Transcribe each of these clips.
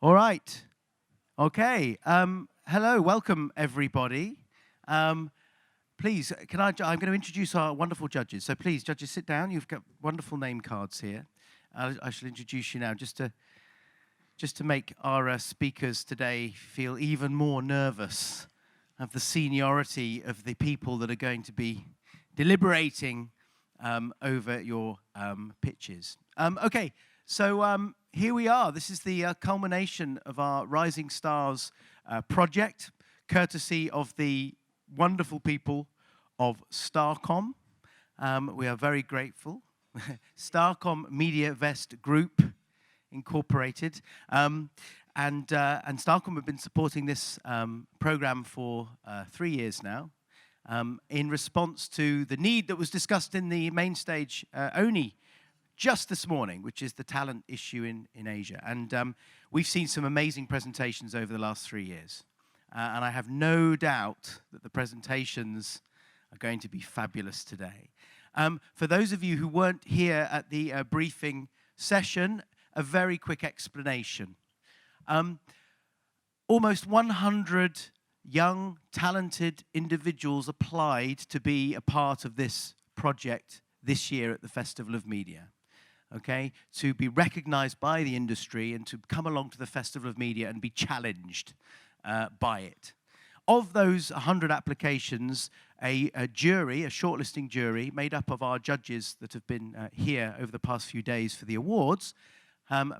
All right. Okay. Hello. Welcome, everybody. Please, I'm going to introduce our wonderful judges. So please, judges, sit down. You've got wonderful name cards here. I shall introduce you now, just to make our speakers today feel even more nervous of the seniority of the people that are going to be deliberating over your pitches. Okay. So here we are. This is the culmination of our Rising Stars project, courtesy of the wonderful people of Starcom. We are very grateful. Starcom Media Vest Group Incorporated. And Starcom have been supporting this program for 3 years now in response to the need that was discussed in the main stage only just this morning, which is the talent issue in Asia. And we've seen some amazing presentations over the last 3 years. And I have no doubt that the presentations are going to be fabulous today. For those of you who weren't here at the briefing session, a very quick explanation. Almost 100 young, talented individuals applied to be a part of this project this year at the Festival of Media. Okay, to be recognized by the industry and to come along to the Festival of Media and be challenged by it. Of those 100 applications, a jury, a shortlisting jury, made up of our judges that have been here over the past few days for the awards,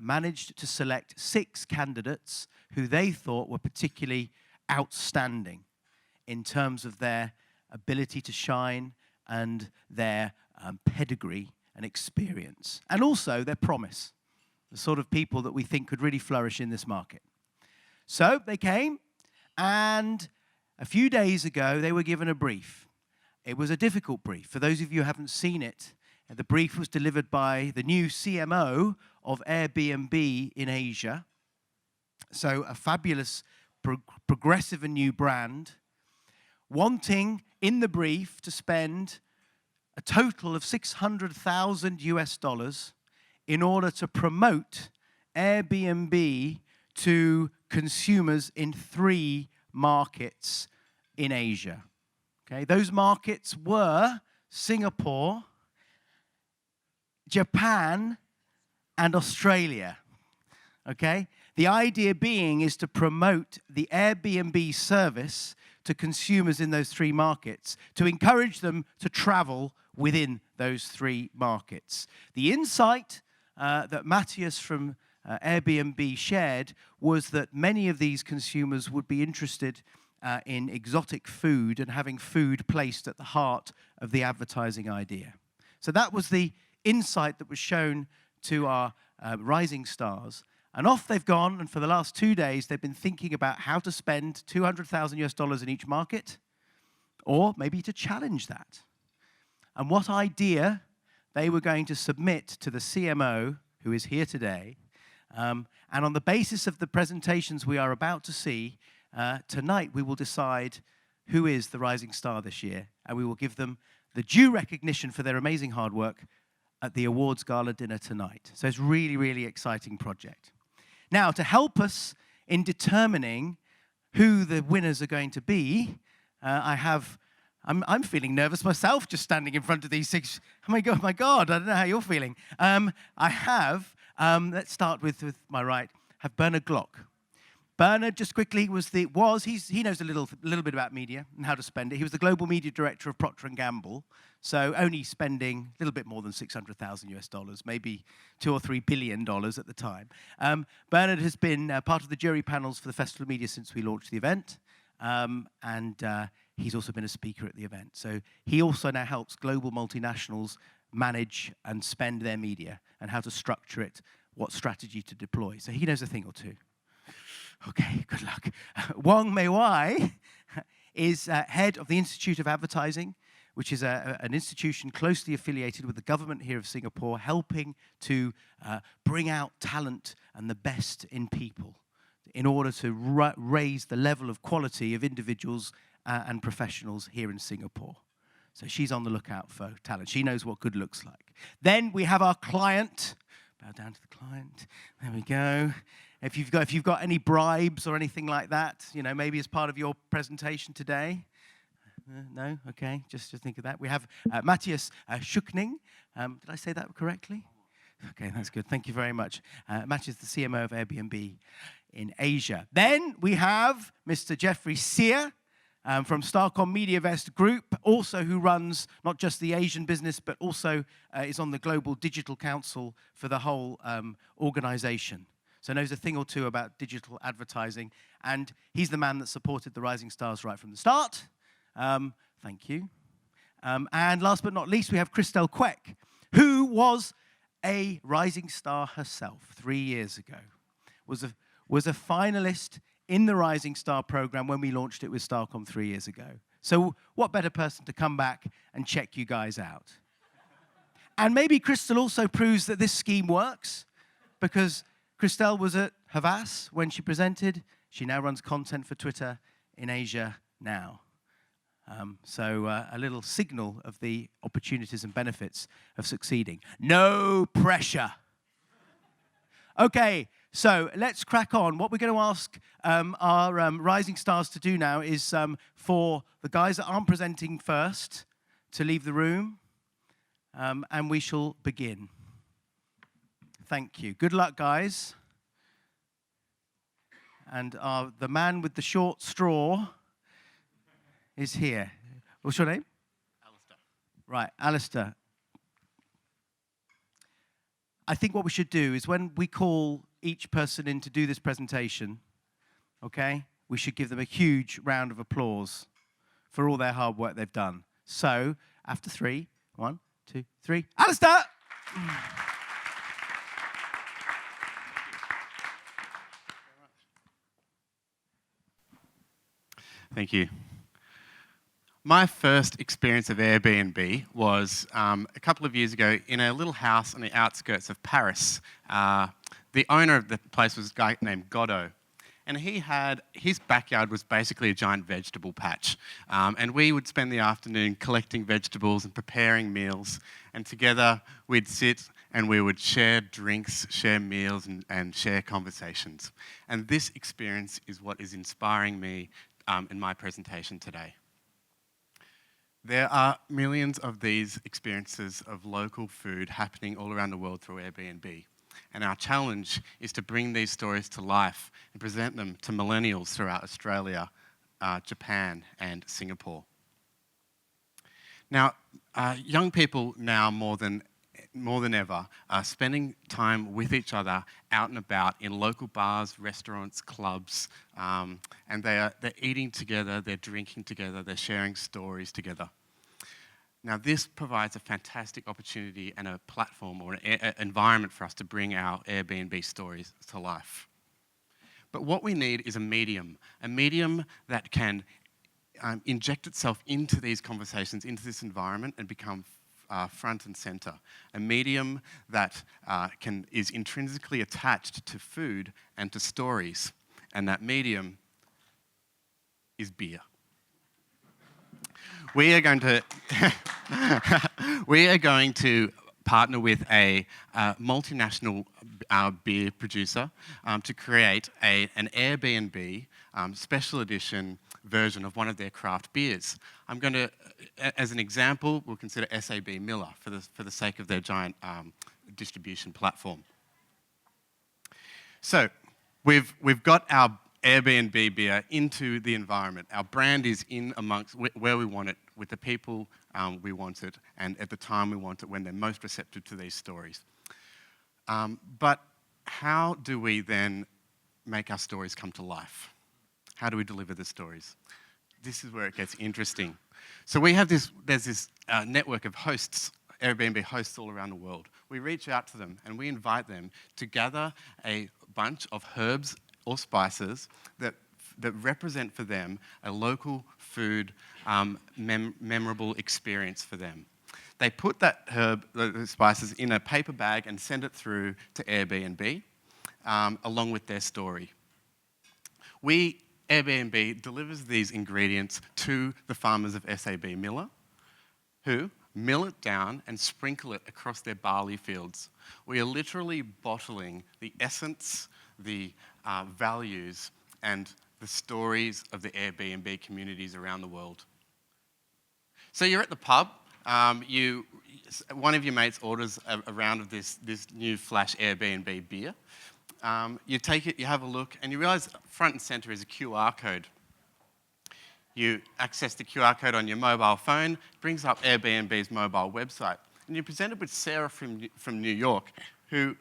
managed to select 6 candidates who they thought were particularly outstanding in terms of their ability to shine and their pedigree and experience, and also their promise, the sort of people that we think could really flourish in this market. So they came, and a few days ago, they were given a brief. It was a difficult brief. For those of you who haven't seen it, the brief was delivered by the new CMO of Airbnb in Asia. So a fabulous, progressive and new brand, wanting in the brief to spend a total of $600,000 in order to promote Airbnb to consumers in 3 markets in Asia. Okay, those markets were Singapore, Japan, and Australia. Okay, the idea being is to promote the Airbnb service to consumers in those 3 markets, to encourage them to travel within those 3 markets. The insight that Matthias from Airbnb shared was that many of these consumers would be interested in exotic food and having food placed at the heart of the advertising idea. So that was the insight that was shown to our rising stars. And off they've gone, and for the last 2 days, they've been thinking about how to spend $200,000 in each market, or maybe to challenge that. And what idea they were going to submit to the CMO, who is here today. And on the basis of the presentations we are about to see, tonight we will decide who is the rising star this year, and we will give them the due recognition for their amazing hard work at the awards gala dinner tonight. So it's a really, really exciting project. Now, to help us in determining who the winners are going to be, I'm feeling nervous myself just standing in front of these 6. Oh my God, I don't know how you're feeling. Let's start with my right, have Bernard Glock. Bernard, just quickly, he knows a little bit about media and how to spend it. He was the global media director of Procter & Gamble, so only spending a little bit more than $600,000, maybe $2 or $3 billion at the time. Bernard has been part of the jury panels for the Festival of Media since we launched the event, and he's also been a speaker at the event. So he also now helps global multinationals manage and spend their media and how to structure it, what strategy to deploy. So he knows a thing or two. Okay, good luck. Wong Mei Wai is head of the Institute of Advertising, which is an institution closely affiliated with the government here of Singapore, helping to bring out talent and the best in people in order to raise the level of quality of individuals and professionals here in Singapore. So she's on the lookout for talent. She knows what good looks like. Then we have our client. Bow down to the client. There we go. If you've got any bribes or anything like that, maybe as part of your presentation today. No? Okay, just think of that. We have Matthias Schuckning. Did I say that correctly? Okay, that's good. Thank you very much. Matthias, the CMO of Airbnb in Asia. Then we have Mr. Jeffrey Sear from Starcom MediaVest Group, also who runs not just the Asian business, but also is on the Global Digital Council for the whole organization. So knows a thing or two about digital advertising, and he's the man that supported the Rising Stars right from the start. Thank you. And last but not least, we have Christelle Queck, who was a rising star herself 3 years ago. Was a finalist in the Rising Star program when we launched it with Starcom 3 years ago. So what better person to come back and check you guys out? And maybe Christelle also proves that this scheme works, because Christelle was at Havas when she presented. She now runs content for Twitter in Asia now. So a little signal of the opportunities and benefits of succeeding. No pressure. Okay, so let's crack on. What we're going to ask our Rising Stars to do now is for the guys that aren't presenting first to leave the room, and we shall begin. Thank you. Good luck, guys. And the man with the short straw is here. What's your name? Alistair. Right, Alistair. I think what we should do is when we call each person in to do this presentation, okay, we should give them a huge round of applause for all their hard work they've done. So, after 3, 1, 2, 3, Alistair! Thank you. My first experience of Airbnb was a couple of years ago in a little house on the outskirts of Paris. The owner of the place was a guy named Godot. And his backyard was basically a giant vegetable patch. And we would spend the afternoon collecting vegetables and preparing meals. And together we'd sit and we would share drinks, share meals, and share conversations. And this experience is what is inspiring me in my presentation today. There are millions of these experiences of local food happening all around the world through Airbnb. And our challenge is to bring these stories to life and present them to millennials throughout Australia, Japan, and Singapore. Now, young people now more than ever are spending time with each other out and about in local bars, restaurants, clubs, and they're eating together, they're drinking together, they're sharing stories together. Now, this provides a fantastic opportunity and a platform or an environment for us to bring our Airbnb stories to life. But what we need is a medium that can inject itself into these conversations, into this environment, and become front and center. A medium that is intrinsically attached to food and to stories, and that medium is beer. We are going to partner with a multinational beer producer to create an Airbnb special edition version of one of their craft beers. I'm going to, as an example, we'll consider SAB Miller for the sake of their giant distribution platform. So we've got our Airbnb beer into the environment. Our brand is in amongst where we want it, with the people we want it, and at the time we want it, when they're most receptive to these stories. But how do we then make our stories come to life? How do we deliver the stories? This is where it gets interesting. So there's this network of hosts, Airbnb hosts all around the world. We reach out to them and we invite them to gather a bunch of herbs or spices that represent for them a local food, memorable experience for them. They put that the spices in a paper bag and send it through to Airbnb, along with their story. Airbnb delivers these ingredients to the farmers of SAB Miller, who mill it down and sprinkle it across their barley fields. We are literally bottling the essence, the values, and the stories of the Airbnb communities around the world. So you're at the pub, one of your mates orders a round of this new flash Airbnb beer. You take it, you have a look, and you realize front and center is a QR code. You access the QR code on your mobile phone, brings up Airbnb's mobile website, and you're presented with Sarah from New York, who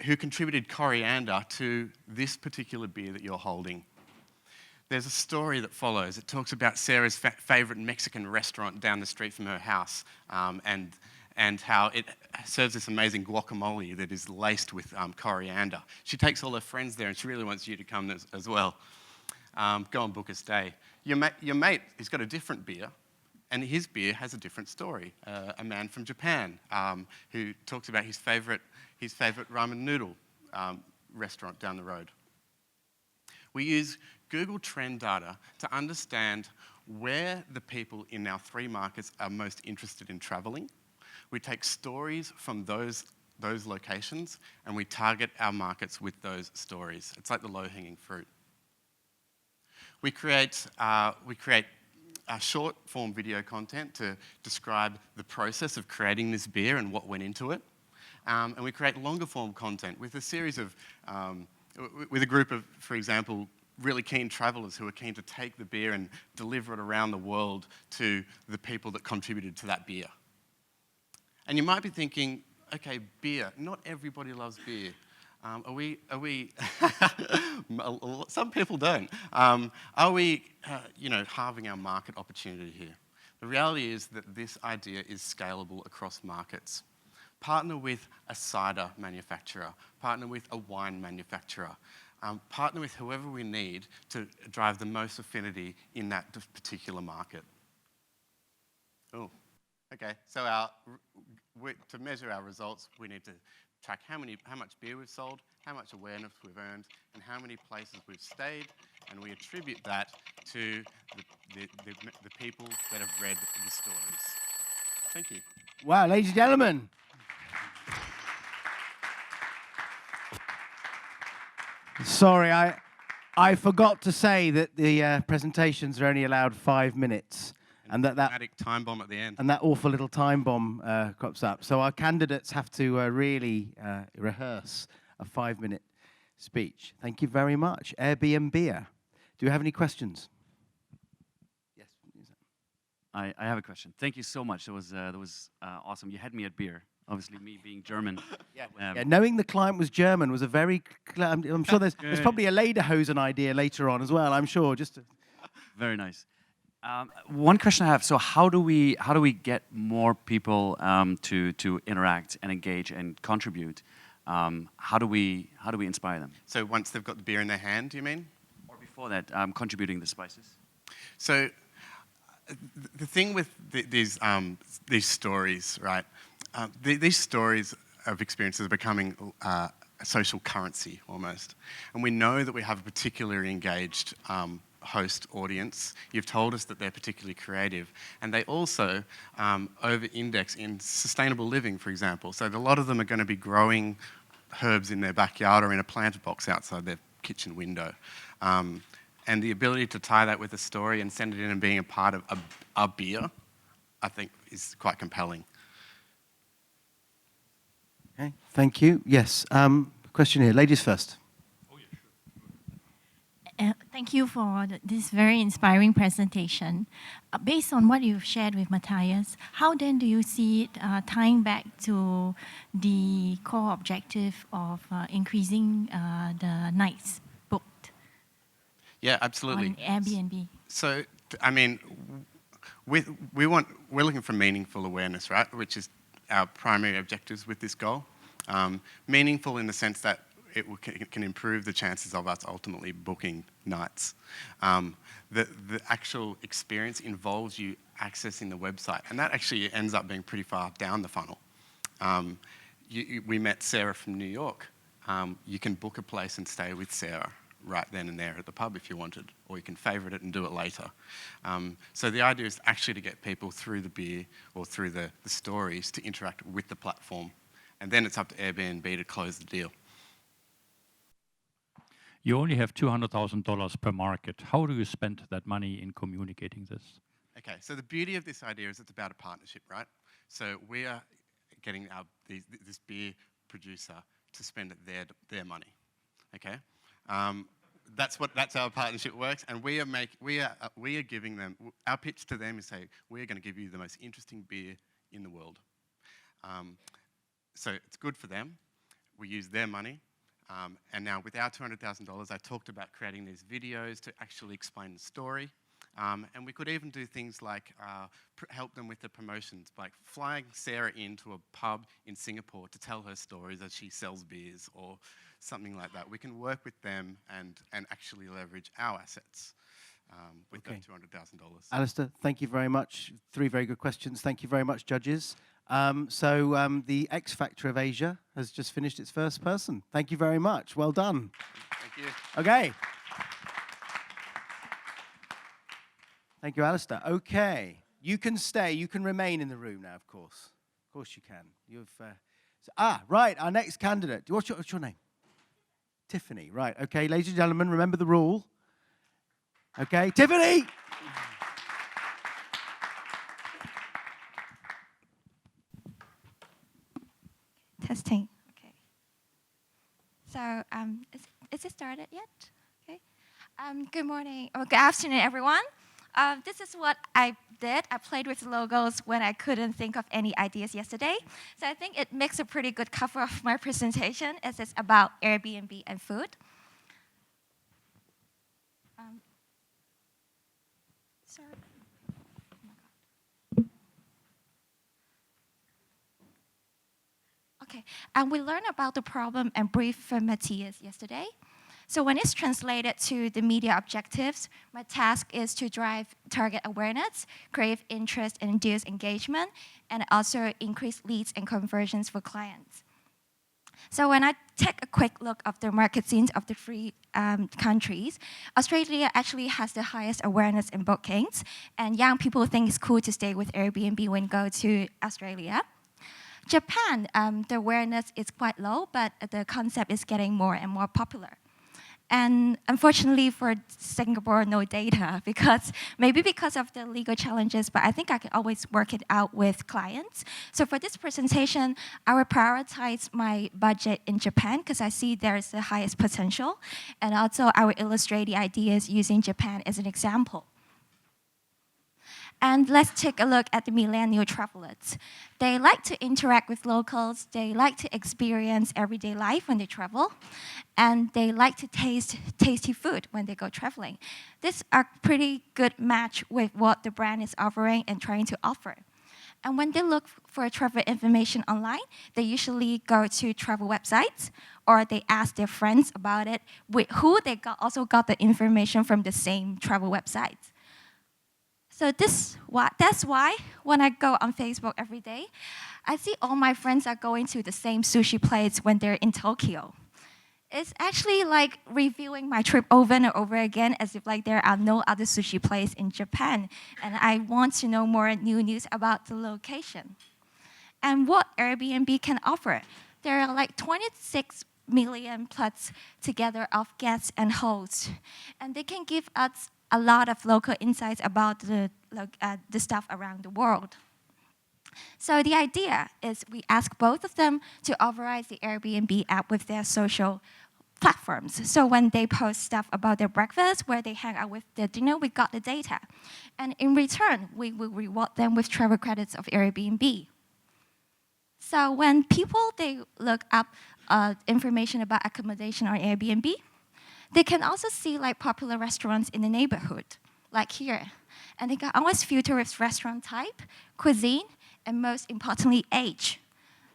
contributed coriander to this particular beer that you're holding. There's a story that follows. It talks about Sarah's favorite Mexican restaurant down the street from her house, and how it serves this amazing guacamole that is laced with coriander. She takes all her friends there, and she really wants you to come as well. Go and book a stay. Your mate has got a different beer, and his beer has a different story. A man from Japan who talks about his favorite ramen noodle restaurant down the road. We use Google Trend data to understand where the people in our 3 markets are most interested in traveling. We take stories from those locations, and we target our markets with those stories. It's like the low-hanging fruit. We create short-form video content to describe the process of creating this beer and what went into it. And we create longer-form content with a series of, with a group of, for example, really keen travelers who are keen to take the beer and deliver it around the world to the people that contributed to that beer. And you might be thinking, okay, beer, not everybody loves beer. Some people don't. Are we, halving our market opportunity here? The reality is that this idea is scalable across markets. Partner with a cider manufacturer, partner with a wine manufacturer, partner with whoever we need to drive the most affinity in that particular market. Oh, okay. So to measure our results, we need to track how much beer we've sold, how much awareness we've earned, and how many places we've stayed, and we attribute that to the people that have read the stories. Thank you. Wow, ladies and gentlemen. Sorry, I forgot to say that the presentations are only allowed 5 minutes. And that dramatic time bomb at the end. And that awful little time bomb crops up. So our candidates have to really rehearse a 5-minute speech. Thank you very much. Airbnb. Do you have any questions? Yes. I have a question. Thank you so much. That was awesome. You had me at beer. Obviously, me being German. Yeah, knowing the client was German was a very. I'm sure there's probably a Lederhosen idea later on as well. I'm sure. Very nice. One question I have: so how do we get more people to interact and engage and contribute? How do we inspire them? So once they've got the beer in their hand, you mean? Or before that, contributing the spices. So the thing with these stories, right? These stories of experiences are becoming a social currency almost, and we know that we have a particularly engaged host audience. You've told us that they're particularly creative, and they also over-index in sustainable living, for example. So a lot of them are going to be growing herbs in their backyard or in a planter box outside their kitchen window. And the ability to tie that with a story and send it in and being a part of a beer, I think, is quite compelling. Okay, thank you. Yes, question here. Ladies first. Thank you for this very inspiring presentation. Based on what you've shared with Matthias, how then do you see it tying back to the core objective of increasing the nights booked? Yeah, absolutely. On Airbnb. So, I mean, we're looking for meaningful awareness, right? Which is our primary objectives with this goal. Meaningful in the sense that it can improve the chances of us ultimately booking nights. The actual experience involves you accessing the website, and that actually ends up being pretty far down the funnel. We met Sarah from New York. You can book a place and stay with Sarah right then and there at the pub if you wanted, or you can favourite it and do it later. So the idea is actually to get people through the beer or through the stories to interact with the platform, and then it's up to Airbnb to close the deal. You only have $200,000 per market. How do you spend that money in communicating this? Okay, so the beauty of this idea is it's about a partnership, right? So we are getting this beer producer to spend their money. Okay, that's how a partnership works, and we are giving them our pitch to them is say we are going to give you the most interesting beer in the world. So it's good for them. We use their money, and now with our $200,000, I talked about creating these videos to actually explain the story. And we could even do things like help them with the promotions, like flying Sarah into a pub in Singapore to tell her stories as she sells beers or something like that. We can work with them and actually leverage our assets with that $200,000. Alistair, thank you very much. 3 very good questions. Thank you very much, judges. The X Factor of Asia has just finished its first person. Thank you very much. Well done. Thank you. Okay. Thank you, Alistair. Okay, you can stay. You can remain in the room now, of course. Of course you can. Right, our next candidate. What's your name? Tiffany. Right, okay, ladies and gentlemen, remember the rule. Okay, Tiffany! Testing. Okay. So, is it started yet? Okay. Good morning, or good afternoon, everyone. This is what I did. I played with logos when I couldn't think of any ideas yesterday. So I think it makes a pretty good cover of my presentation as it's about Airbnb and food. Sorry. Oh my God. Okay, and we learned about the problem and brief from Matthias yesterday. So when it's translated to the media objectives, my task is to drive target awareness, create interest and induce engagement, and also increase leads and conversions for clients. So when I take a quick look of the market scenes of the 3 countries, Australia actually has the highest awareness in bookings, and young people think it's cool to stay with Airbnb when go to Australia. Japan, the awareness is quite low, but the concept is getting more and more popular. And unfortunately for Singapore, no data, maybe because of the legal challenges, but I think I can always work it out with clients. So for this presentation, I will prioritize my budget in Japan because I see there's the highest potential. And also I will illustrate the ideas using Japan as an example. And let's take a look at the millennial travelers. They like to interact with locals, they like to experience everyday life when they travel, and they like to taste tasty food when they go traveling. This is a pretty good match with what the brand is offering and trying to offer. And when they look for travel information online, they usually go to travel websites, or they ask their friends about it, with who they also got the information from the same travel websites. So that's why when I go on Facebook every day, I see all my friends are going to the same sushi place when they're in Tokyo. It's actually like reviewing my trip over and over again as if like there are no other sushi place in Japan. And I want to know more new news about the location. And what Airbnb can offer. There are like 26 million plus together of guests and hosts. And they can give us a lot of local insights about the stuff around the world. So the idea is we ask both of them to authorize the Airbnb app with their social platforms. So when they post stuff about their breakfast, where they hang out with their dinner, we got the data. And in return, we will reward them with travel credits of Airbnb. So when people, they look up information about accommodation on Airbnb, they can also see like popular restaurants in the neighborhood, like here. And they can always filter with restaurant type, cuisine, and most importantly, age.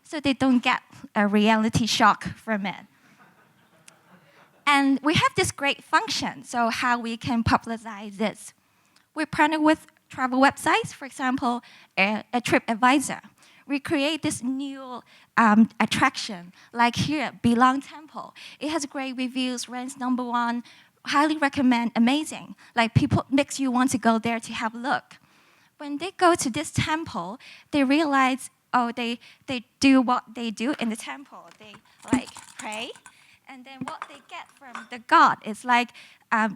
So they don't get a reality shock from it. And we have this great function, so how we can popularize this. We partner with travel websites, for example, a TripAdvisor. We create this new attraction, like here, Belong Temple. It has great reviews, ranks #1, highly recommend, amazing. Like people makes you want to go there to have a look. When they go to this temple, they realize, oh, they do what they do in the temple. They like pray, And then what they get from the god is like,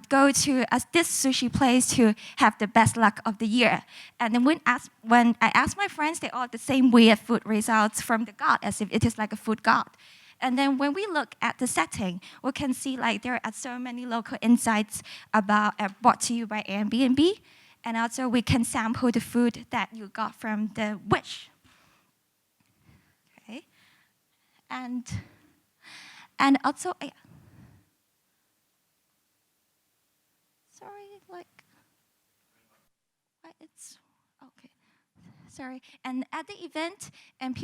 go to this sushi place to have the best luck of the year. And then when I ask my friends, they all have the same weird food results from the god, as if it is like a food god. And then when we look at the setting, we can see like there are so many local insights about brought to you by Airbnb. And also we can sample the food that you got from the wish. Okay. And also, sorry, like, why it's, okay. Sorry. And at the event, and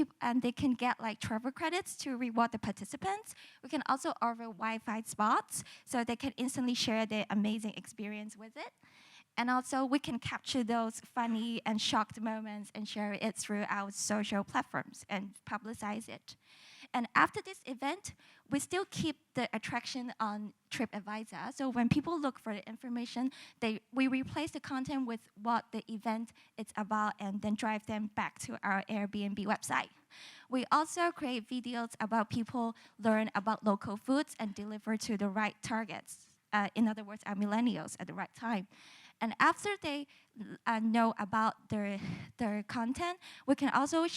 they can get like travel credits to reward the participants. We can also offer Wi-Fi spots so they can instantly share their amazing experience with it. And also, we can capture those funny and shocked moments and share it through our social platforms and publicize it. And after this event, we still keep the attraction on TripAdvisor. So when people look for the information, we replace the content with what the event is about and then drive them back to our Airbnb website. We also create videos about people learn about local foods and deliver to the right targets. In other words, our millennials at the right time. And after they know about their content, we can also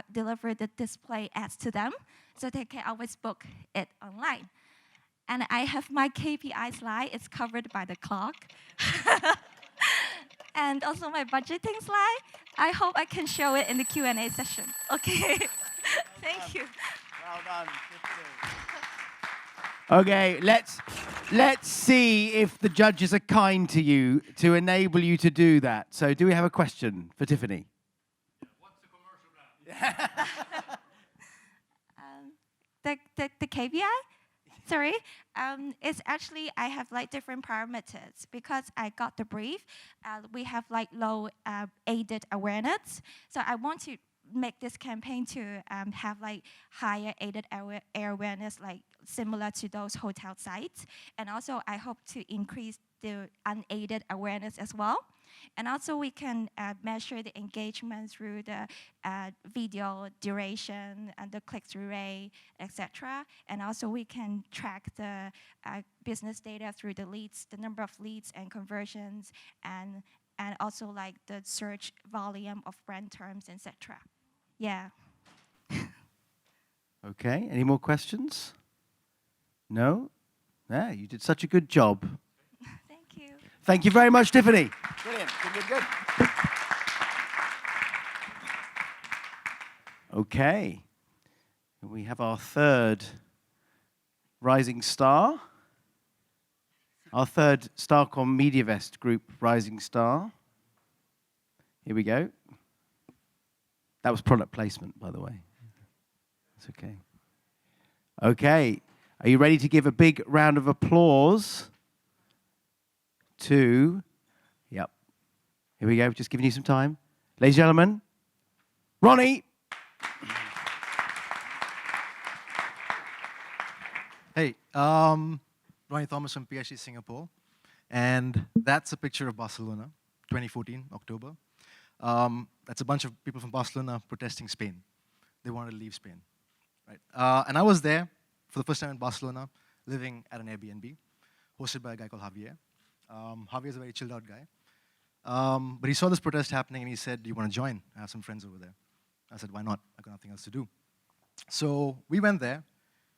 deliver the display ads to them, so they can always book it online. And I have my KPI slide. It's covered by the clock. And also my budgeting slide. I hope I can show it in the Q&A session. Okay. Thank you. Well done. Okay, let's see if the judges are kind to you to enable you to do that. So, do we have a question for Tiffany? What's the commercial about? The KPI? Sorry. It's actually, I have like different parameters because I got the brief. We have like low aided awareness. So I want to make this campaign to have like higher aided air awareness, like similar to those hotel sites. And also I hope to increase the unaided awareness as well. And also we can measure the engagement through the video duration and the click-through rate, etc. And also we can track the business data through the leads, the number of leads and conversions, and also like the search volume of brand terms, etc. Yeah. Okay, any more questions? No? Yeah, you did such a good job. Thank you. Thank you very much, Tiffany. Brilliant. Good. Okay. We have our third rising star. Our third Starcom MediaVest Group rising star. Here we go. That was product placement, by the way. It's okay. Okay. Are you ready to give a big round of applause to... Yep. Here we go. Just giving you some time. Ladies and gentlemen, Ronnie. Hey, Ronnie Thomas from PhD Singapore. And that's a picture of Barcelona, 2014, October. That's a bunch of people from Barcelona protesting Spain. They wanted to leave Spain, right? And I was there for the first time in Barcelona, living at an Airbnb, hosted by a guy called Javier. Javier's a very chilled out guy. But he saw this protest happening and he said, "Do you want to join? I have some friends over there." I said, "Why not? I've got nothing else to do." So we went there,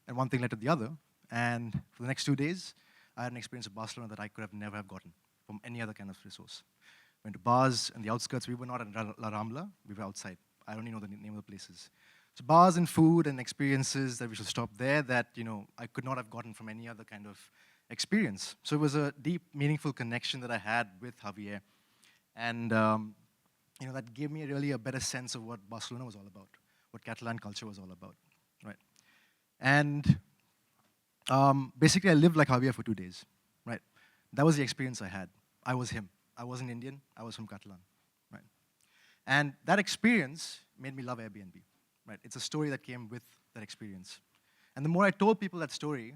and one thing led to the other. And for the next 2 days, I had an experience of Barcelona that I could have never have gotten from any other kind of resource. Went to bars in the outskirts. We were not in La Rambla. We were outside. I don't even know the name of the places. So bars and food and experiences that we should stop there that, I could not have gotten from any other kind of experience. So it was a deep, meaningful connection that I had with Javier. And, that gave me really a better sense of what Barcelona was all about, what Catalan culture was all about, right? And basically, I lived like Javier for 2 days, right? That was the experience I had. I was him. I wasn't Indian. I was from Catalan, right? And that experience made me love Airbnb, right? It's a story that came with that experience. And the more I told people that story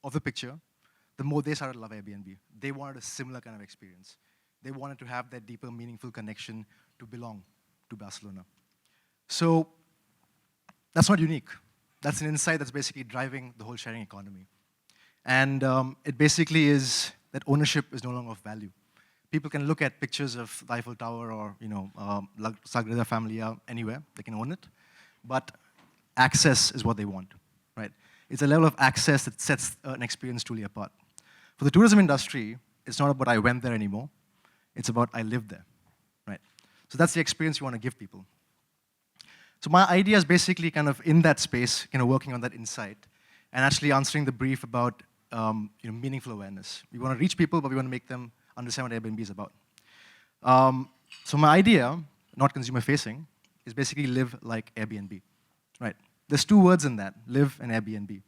of the picture, the more they started to love Airbnb. They wanted a similar kind of experience. They wanted to have that deeper, meaningful connection to belong to Barcelona. So that's not unique, That's an insight that's basically driving the whole sharing economy. And it basically is that ownership is no longer of value. People can look at pictures of the Eiffel Tower or La Sagrada Familia anywhere, they can own it, but access is what they want, right? It's a level of access that sets an experience truly apart. For the tourism industry, it's not about I went there anymore, it's about I lived there, right? So that's the experience you want to give people. So my idea is basically kind of in that space, working on that insight and actually answering the brief about meaningful awareness. We want to reach people, but we want to make them understand what Airbnb is about. So my idea, not consumer-facing, is basically live like Airbnb, right? There's two words in that, live and Airbnb.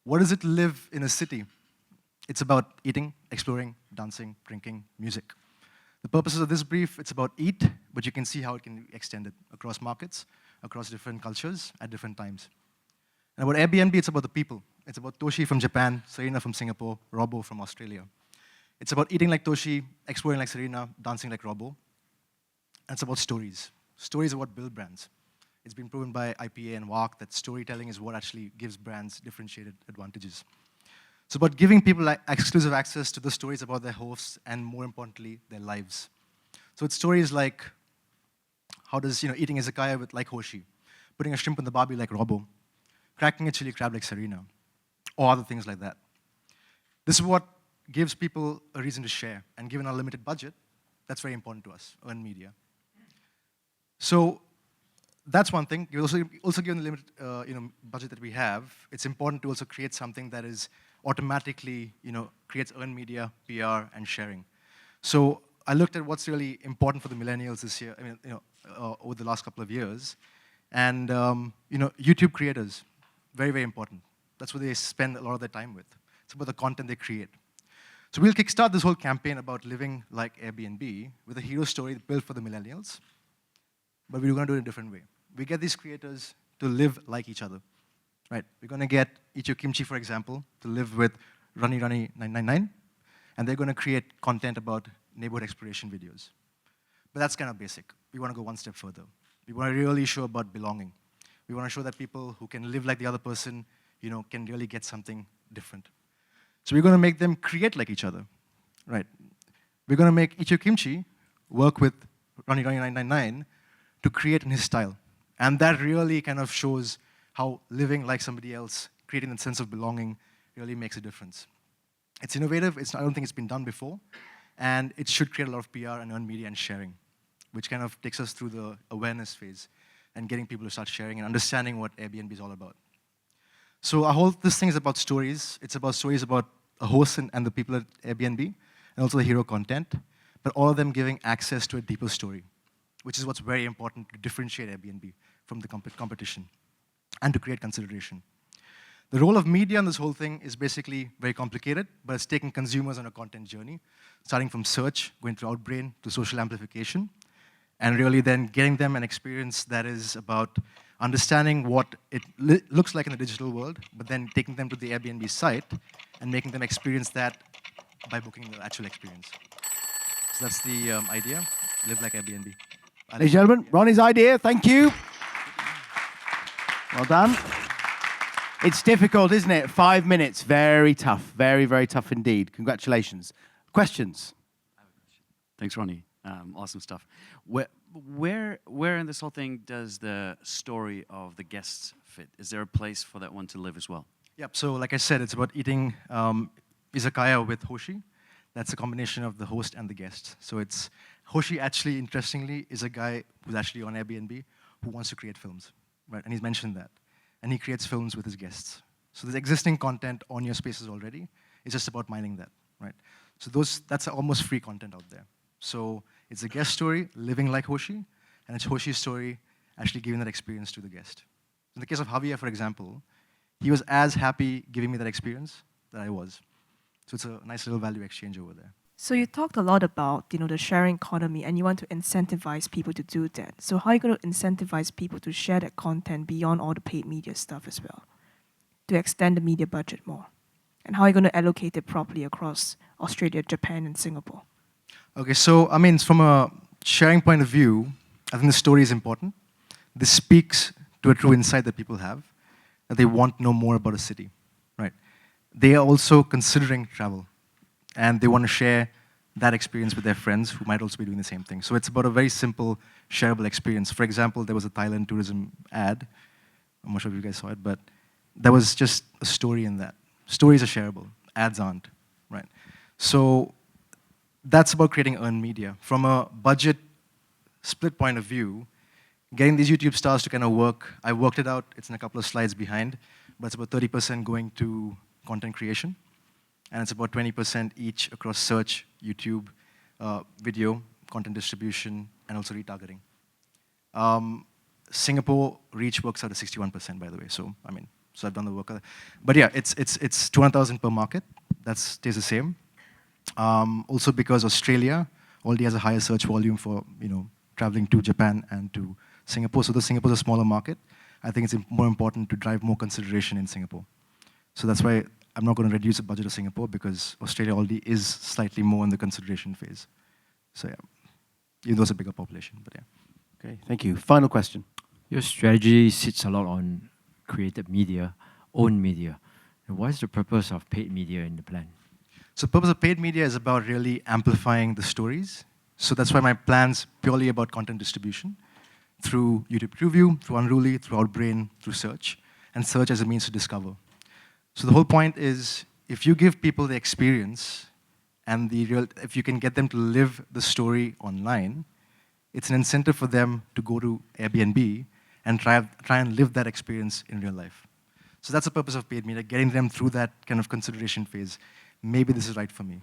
What does it live in a city? It's about eating, exploring, dancing, drinking, music. The purposes of this brief, it's about eat, but you can see how it can be extended across markets, across different cultures, at different times. And about Airbnb, it's about the people. It's about Toshi from Japan, Serena from Singapore, Robbo from Australia. It's about eating like Toshi, exploring like Serena, dancing like Robbo. And it's about stories. Stories are what build brands. It's been proven by IPA and WARC that storytelling is what actually gives brands differentiated advantages. It's about giving people exclusive access to the stories about their hosts and, more importantly, their lives. So it's stories like how does eating izakaya like Hoshi, putting a shrimp in the barbie like Robbo, cracking a chili crab like Serena, or other things like that. This is what gives people a reason to share, and given our limited budget, that's very important to us, earned media. So that's one thing. Also given the limited budget that we have, it's important to also create something that is automatically creates earned media, PR, and sharing. So I looked at what's really important for the millennials this year, over the last couple of years, and YouTube creators, very, very important. That's what they spend a lot of their time with. It's about the content they create. So we'll kickstart this whole campaign about living like Airbnb with a hero story built for the millennials, but we're going to do it in a different way. We get these creators to live like each other, right? We're going to get Ichio Kimchi, for example, to live with Runny 999, and they're going to create content about neighborhood exploration videos. But that's kind of basic. We want to go one step further. We want to really show about belonging. We want to show that people who can live like the other person, can really get something different. So we're going to make them create like each other, right? We're going to make Ichio Kimchi work with Runny 999 to create in his style. And that really kind of shows how living like somebody else, creating that sense of belonging, really makes a difference. It's innovative. I don't think it's been done before. And it should create a lot of PR and earned media and sharing, which kind of takes us through the awareness phase and getting people to start sharing and understanding what Airbnb is all about. So this thing is about stories. It's about stories about a host and the people at Airbnb, and also the hero content, but all of them giving access to a deeper story, which is what's very important to differentiate Airbnb from the competition and to create consideration. The role of media in this whole thing is basically very complicated, but it's taking consumers on a content journey, starting from search, going through Outbrain to social amplification, and really then getting them an experience that is about understanding what it looks like in the digital world, but then taking them to the Airbnb site and making them experience that by booking the actual experience. So that's the idea, live like Airbnb. Ladies and gentlemen, Ronnie's idea, thank you. Well done. It's difficult, isn't it? 5 minutes, very tough, very, very tough indeed. Congratulations. Questions? Thanks, Ronnie. Awesome stuff. Where in this whole thing does the story of the guests fit? Is there a place for that one to live as well? Yep, so like I said, it's about eating izakaya with Hoshi. That's a combination of the host and the guest. So Hoshi actually, interestingly, is a guy who's actually on Airbnb who wants to create films, right? And he's mentioned that. And he creates films with his guests. So there's existing content on your spaces already. It's just about mining that, right? So that's almost free content out there. So it's a guest story, living like Hoshi, and it's Hoshi's story actually giving that experience to the guest. In the case of Javier, for example, he was as happy giving me that experience that I was. So it's a nice little value exchange over there. So you talked a lot about the sharing economy, and you want to incentivize people to do that. So how are you going to incentivize people to share that content beyond all the paid media stuff as well, to extend the media budget more? And how are you going to allocate it properly across Australia, Japan, and Singapore? Okay, so from a sharing point of view, I think the story is important. This speaks to a true insight that people have. that they want to know more about a city, right? They are also considering travel, and they want to share that experience with their friends who might also be doing the same thing. So it's about a very simple, shareable experience. For example, there was a Thailand tourism ad. I'm not sure if you guys saw it, but there was just a story in that. Stories are shareable, ads aren't, right? So that's about creating earned media. From a budget split point of view, getting these YouTube stars to kind of work, I worked it out, it's in a couple of slides behind, but it's about 30% going to content creation, and it's about 20% each across search, YouTube, video, content distribution, and also retargeting. Singapore reach works out at 61%, by the way, so so I've done the work. But yeah, it's 200,000 per market, that stays the same. Also because Australia already has a higher search volume for traveling to Japan and to Singapore. So though Singapore is a smaller market, I think it's more important to drive more consideration in Singapore. So that's why I'm not going to reduce the budget of Singapore, because Australia already is slightly more in the consideration phase. So yeah, even though it's a bigger population, but yeah. Okay, thank you. Final question. Your strategy sits a lot on created media, owned media. And what is the purpose of paid media in the plan? So the purpose of paid media is about really amplifying the stories. So that's why my plan's purely about content distribution through YouTube TrueView, through Unruly, through Outbrain, through search, and search as a means to discover. So the whole point is, if you give people the experience and if you can get them to live the story online, it's an incentive for them to go to Airbnb and try and live that experience in real life. So that's the purpose of paid media, getting them through that kind of consideration phase. Maybe this is right for me,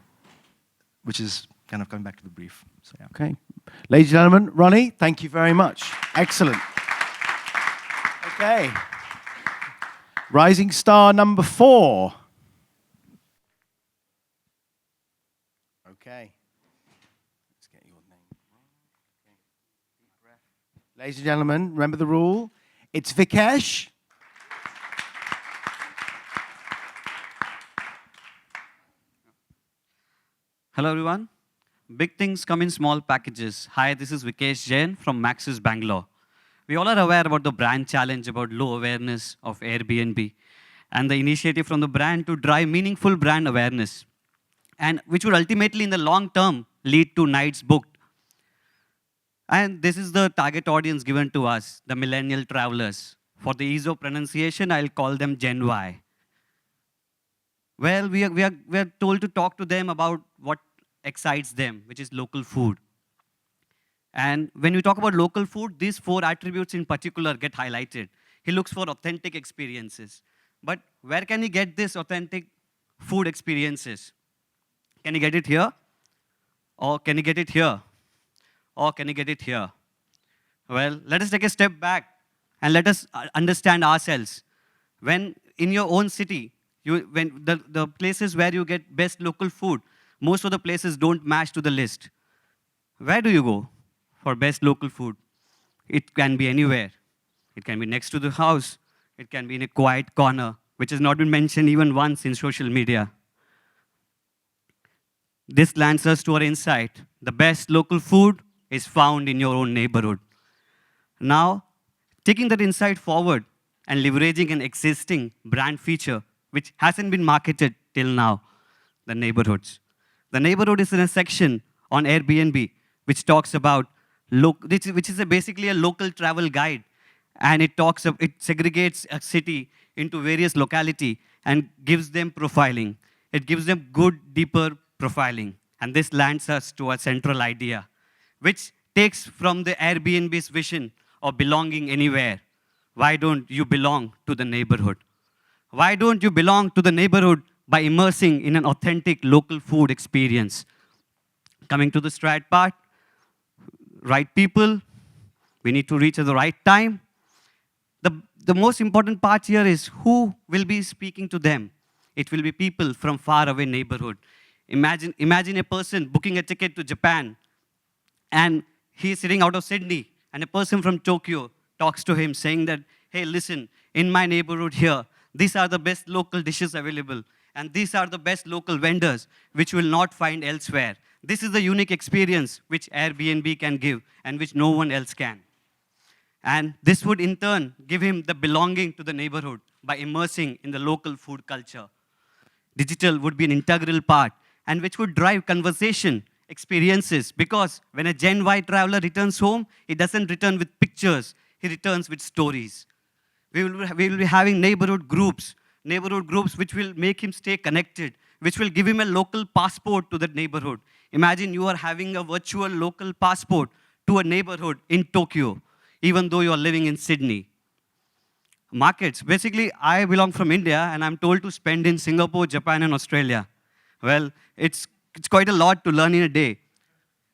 which is kind of coming back to the brief. So yeah. Okay. Ladies and gentlemen, Ronnie, thank you very much. Excellent. Okay. Rising star number 4. Okay. Let's get your name. Okay. Deep breath. Ladies and gentlemen, remember the rule. It's Vikesh. Hello, everyone. Big things come in small packages. Hi, this is Vikesh Jain from Maxis Bangalore. We all are aware about the brand challenge about low awareness of Airbnb and the initiative from the brand to drive meaningful brand awareness, and which would ultimately, in the long term, lead to nights booked. And this is the target audience given to us, the millennial travelers. For the ease of pronunciation, I'll call them Gen Y. Well, we are told to talk to them about what excites them, which is local food. And when you talk about local food, these 4 attributes in particular get highlighted. He looks for authentic experiences. But where can he get this authentic food experiences? Can he get it here? Or can he get it here? Or can he get it here? Well, let us take a step back and let us understand ourselves. When in your own city, when the places where you get best local food, most of the places don't match to the list. Where do you go for best local food? It can be anywhere. It can be next to the house. It can be in a quiet corner, which has not been mentioned even once in social media. This lands us to our insight. The best local food is found in your own neighborhood. Now, taking that insight forward and leveraging an existing brand feature which hasn't been marketed till now, the neighborhoods. The neighborhood is in a section on Airbnb which talks about, which is basically a local travel guide, and it segregates a city into various locality and gives them profiling. It gives them good, deeper profiling. And this lands us to a central idea, which takes from the Airbnb's vision of belonging anywhere. Why don't you belong to the neighborhood? Why don't you belong to the neighborhood by immersing in an authentic local food experience? Coming to the strat part, right people, we need to reach at the right time. The most important part here is who will be speaking to them. It will be people from far away neighborhood. Imagine a person booking a ticket to Japan, and he's sitting out of Sydney, and a person from Tokyo talks to him saying that, hey, listen, in my neighborhood here, these are the best local dishes available, and these are the best local vendors which you will not find elsewhere. This is the unique experience which Airbnb can give and which no one else can. And this would in turn give him the belonging to the neighborhood by immersing in the local food culture. Digital would be an integral part and which would drive conversation, experiences, because when a Gen Y traveler returns home, he doesn't return with pictures, he returns with stories. We will be having neighborhood groups which will make him stay connected, which will give him a local passport to that neighborhood. Imagine you are having a virtual local passport to a neighborhood in Tokyo, even though you are living in Sydney. Markets. Basically, I belong from India, and I'm told to spend in Singapore, Japan, and Australia. Well, it's quite a lot to learn in a day.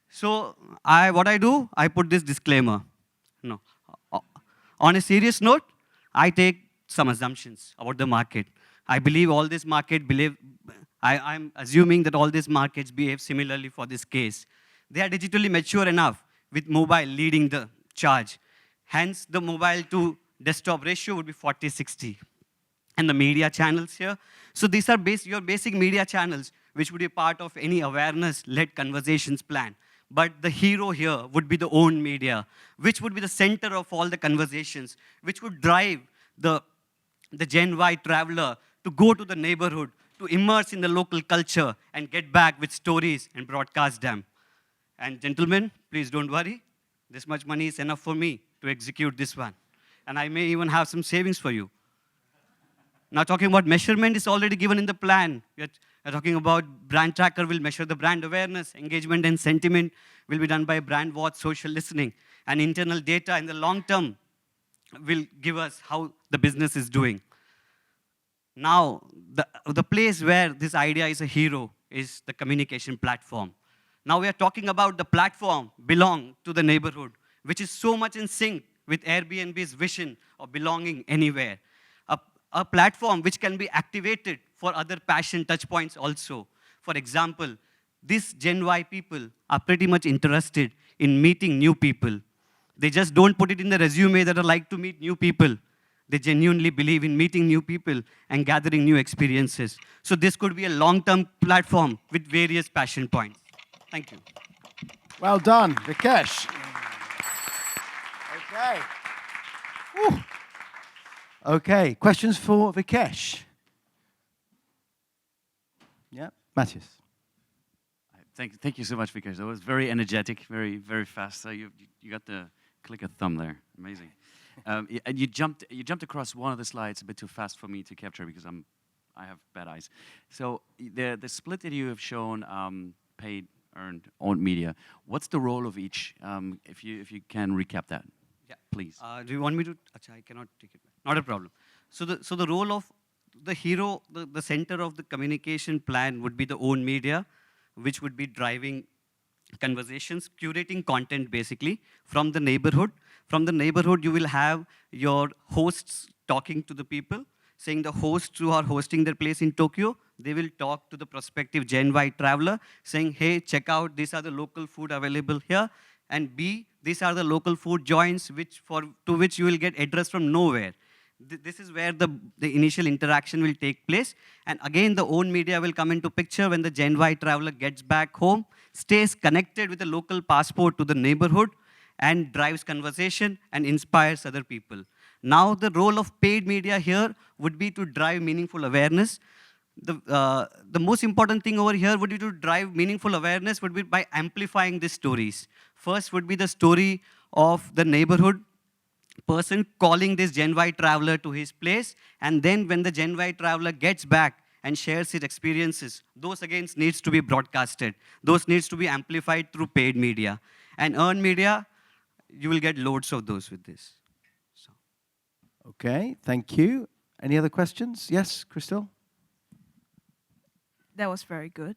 So what I do, I put this disclaimer. No. On a serious note, I take some assumptions about the market. I believe all this market I'm assuming that all these markets behave similarly for this case. They are digitally mature enough with mobile leading the charge. Hence, the mobile to desktop ratio would be 40-60. And the media channels here. So these are your basic media channels, which would be part of any awareness-led conversations plan. But the hero here would be the own media, which would be the center of all the conversations, which would drive the Gen Y traveler to go to the neighborhood, to immerse in the local culture and get back with stories and broadcast them. And gentlemen, please don't worry. This much money is enough for me to execute this one. And I may even have some savings for you. Now talking about measurement is already given in the plan. We're talking about brand tracker will measure the brand awareness, engagement and sentiment will be done by brand watch, social listening. And internal data in the long term will give us how the business is doing. Now, the place where this idea is a hero is the communication platform. Now we are talking about the platform belong to the neighborhood, which is so much in sync with Airbnb's vision of belonging anywhere. A platform which can be activated for other passion touchpoints also. For example, these Gen Y people are pretty much interested in meeting new people. They just don't put it in the resume that I like to meet new people. They genuinely believe in meeting new people and gathering new experiences. So this could be a long-term platform with various passion points. Thank you. Well done, Vikesh. Okay. Whew. Okay, questions for Vikesh? Yeah, Matthias. Thank you so much, Vikesh. That was very energetic, very, very fast. You got the click a thumb there. Amazing. And you jumped across one of the slides a bit too fast for me to capture because I have bad eyes. So the split that you have shown, paid, earned, owned media. What's the role of each? If you can recap that, yeah, please. Do you want me to? Achha, I cannot take it. Not a problem. So the role of the hero, the center of the communication plan would be the own media, which would be driving conversations, curating content basically from the neighborhood. From the neighborhood, you will have your hosts talking to the people, saying the hosts who are hosting their place in Tokyo, they will talk to the prospective Gen Y traveler, saying, hey, check out, these are the local food available here. And B, these are the local food joints to which you will get address from nowhere. This is where the initial interaction will take place. And again, the own media will come into picture when the Gen Y traveler gets back home, stays connected with a local passport to the neighborhood, and drives conversation and inspires other people. Now, the role of paid media here would be to drive meaningful awareness. The most important thing over here would be to drive meaningful awareness would be by amplifying these stories. First would be the story of the neighborhood person calling this Gen Y traveler to his place, and then when the Gen Y traveler gets back and shares his experiences, those again needs to be broadcasted. Those needs to be amplified through paid media. And earned media, you will get loads of those with this. So. Okay, thank you. Any other questions? Yes, Crystal? That was very good.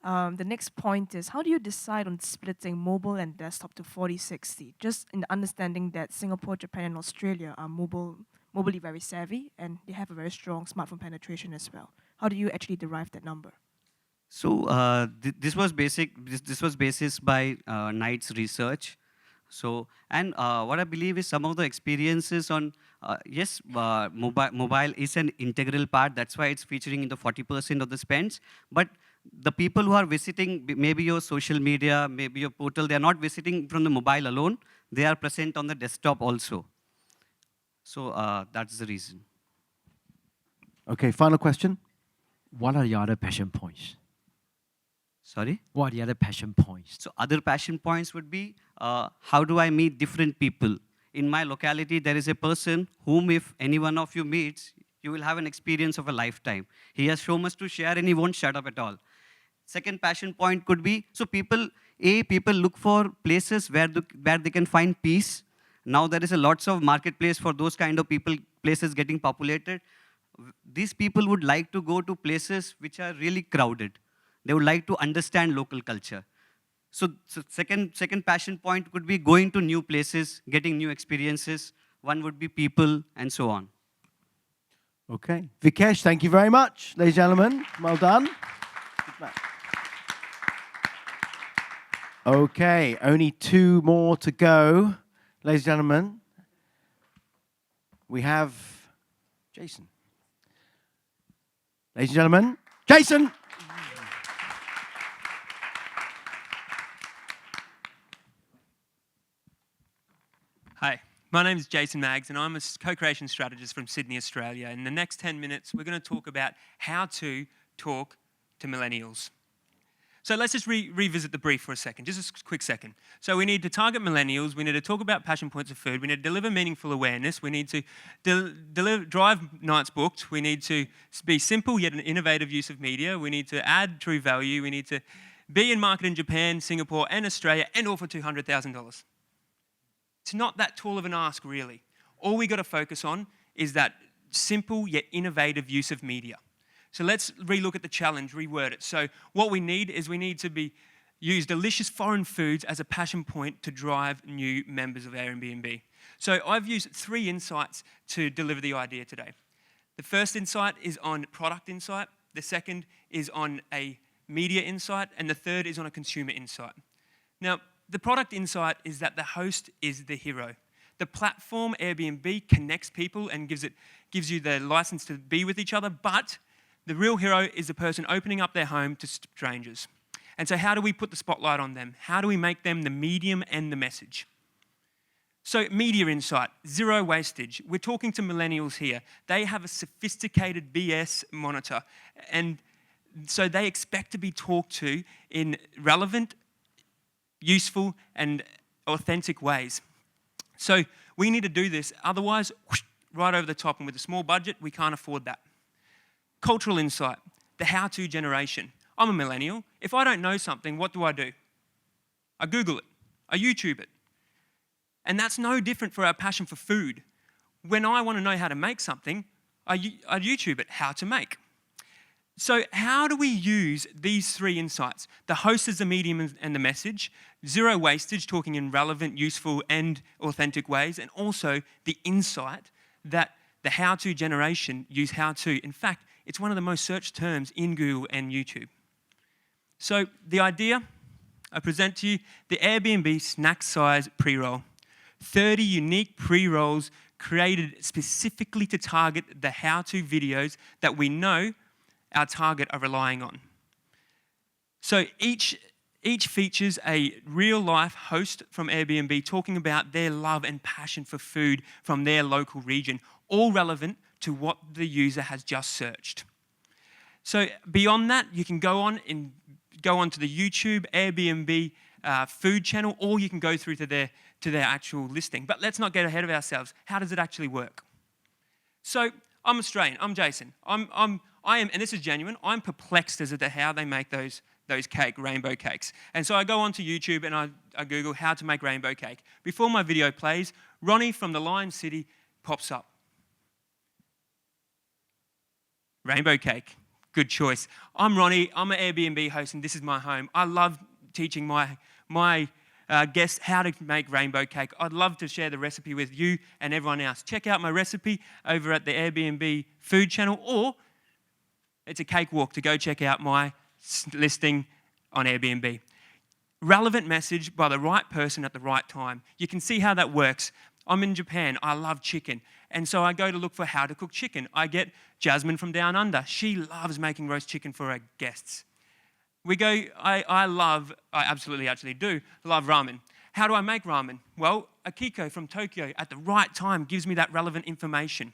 The next point is, how do you decide on splitting mobile and desktop to 40-60? Just in the understanding that Singapore, Japan, and Australia are mobily very savvy, and they have a very strong smartphone penetration as well. How do you actually derive that number? So this was basis by Knight's research. So, and what I believe is some of the experiences on, yes, mobile is an integral part. That's why it's featuring in the 40% of the spends. But the people who are visiting, maybe your social media, maybe your portal, they're not visiting from the mobile alone. They are present on the desktop also. So that's the reason. Okay, final question. What are the other passion points? Sorry? What are the other passion points? So other passion points would be, how do I meet different people? In my locality, there is a person whom if any one of you meets, you will have an experience of a lifetime. He has so much to share and he won't shut up at all. Second passion point could be, so people look for places where they can find peace. Now there is a lots of marketplace for those kind of people, places getting populated. These people would like to go to places which are really crowded. They would like to understand local culture. So second passion point could be going to new places, getting new experiences. One would be people, and so on. Okay. Vikesh, thank you very much, ladies and gentlemen. Well done. Okay, only 2 more to go. Ladies and gentlemen, we have Jason. Ladies and gentlemen, Jason! Hi, my name is Jason Maggs and I'm a co-creation strategist from Sydney, Australia. In the next 10 minutes, we're going to talk about how to talk to millennials. So let's just revisit the brief for a second, just a quick second. So we need to target millennials, we need to talk about passion points of food, we need to deliver meaningful awareness, we need to drive nights booked, we need to be simple yet an innovative use of media, we need to add true value, we need to be in market in Japan, Singapore and Australia and all for $200,000. It's not that tall of an ask, really. All we got to focus on is that simple yet innovative use of media. So let's relook at the challenge, reword it. So what we need is we need to use delicious foreign foods as a passion point to drive new members of Airbnb. So I've used 3 insights to deliver the idea today. The first insight is on product insight. The second is on a media insight. And the third is on a consumer insight. Now, the product insight is that the host is the hero. The platform, Airbnb, connects people and gives you the license to be with each other, but the real hero is the person opening up their home to strangers. And so how do we put the spotlight on them? How do we make them the medium and the message? So media insight, zero wastage. We're talking to millennials here. They have a sophisticated BS monitor, and so they expect to be talked to in relevant, useful and authentic ways. So we need to do this, otherwise, whoosh, right over the top, and with a small budget, we can't afford that. Cultural insight, the how-to generation. I'm a millennial. If I don't know something, what do? I Google it, I YouTube it. And that's no different for our passion for food. When I want to know how to make something, I YouTube it, how to make. So how do we use these 3 insights? The host is the medium and the message, zero wastage, talking in relevant, useful and authentic ways, and also the insight that the how-to generation use how-to. In fact, it's one of the most searched terms in Google and YouTube. So the idea I present to you, the Airbnb snack size pre-roll. 30 unique pre-rolls created specifically to target the how-to videos that we know our target are relying on. So each features a real-life host from Airbnb talking about their love and passion for food from their local region, all relevant to what the user has just searched. So beyond that, you can go on to the YouTube Airbnb food channel, or you can go through to their actual listing. But let's not get ahead of ourselves. How does it actually work? So I'm Australian. I'm Jason. I am, and this is genuine, I'm perplexed as to how they make those rainbow cakes. And so I go onto YouTube and I Google how to make rainbow cake. Before my video plays, Ronnie from the Lion City pops up. Rainbow cake, good choice. I'm Ronnie, I'm an Airbnb host and this is my home. I love teaching my guests how to make rainbow cake. I'd love to share the recipe with you and everyone else. Check out my recipe over at the Airbnb food channel, or it's a cakewalk to go check out my listing on Airbnb. Relevant message by the right person at the right time. You can see how that works. I'm in Japan. I love chicken. And so I go to look for how to cook chicken. I get Jasmine from Down Under. She loves making roast chicken for her guests. I absolutely actually do love ramen. How do I make ramen? Well, Akiko from Tokyo at the right time gives me that relevant information.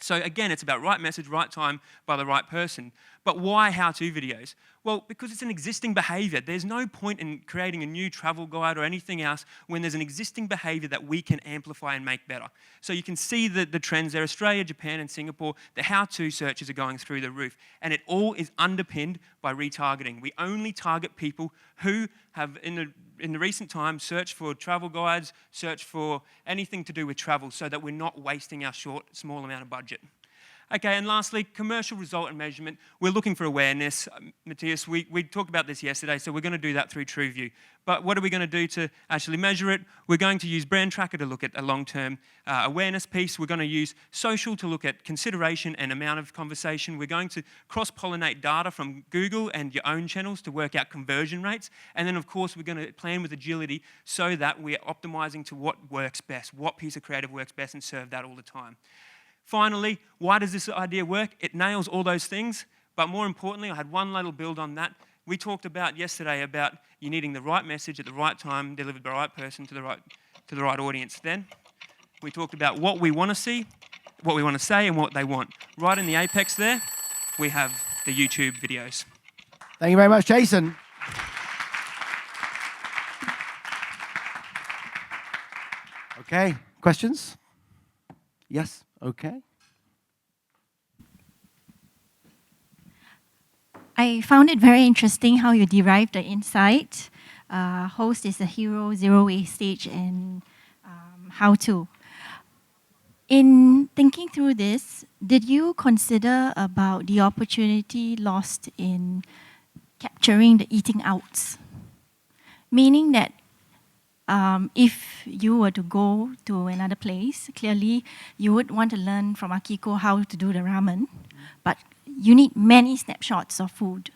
So again, it's about right message, right time, by the right person. But why how-to videos? Well, because it's an existing behavior. There's no point in creating a new travel guide or anything else when there's an existing behavior that we can amplify and make better. So you can see the trends there. Australia, Japan, and Singapore, the how-to searches are going through the roof. And it all is underpinned by retargeting. We only target people who have, in the recent times, searched for travel guides, searched for anything to do with travel so that we're not wasting our small amount of budget. Okay, and lastly, commercial result and measurement. We're looking for awareness. Matthias, we talked about this yesterday, so we're going to do that through TrueView. But what are we going to do to actually measure it? We're going to use Brand Tracker to look at a long-term awareness piece. We're going to use social to look at consideration and amount of conversation. We're going to cross-pollinate data from Google and your own channels to work out conversion rates. And then, of course, we're going to plan with agility so that we're optimizing to what works best, what piece of creative works best, and serve that all the time. Finally, why does this idea work? It nails all those things, but more importantly, I had one little build on that. We talked about yesterday about you needing the right message at the right time, delivered by the right person to the right audience. Then we talked about what we want to see, what we want to say, and what they want. Right in the apex there, we have the YouTube videos. Thank you very much, Jason. Okay, questions? Yes, okay. I found it very interesting how you derived the insight. Host is a hero, zero wastage, and how to. In thinking through this, did you consider about the opportunity lost in capturing the eating outs? Meaning that if you were to go to another place, clearly you would want to learn from Akiko how to do the ramen, but you need many snapshots of food.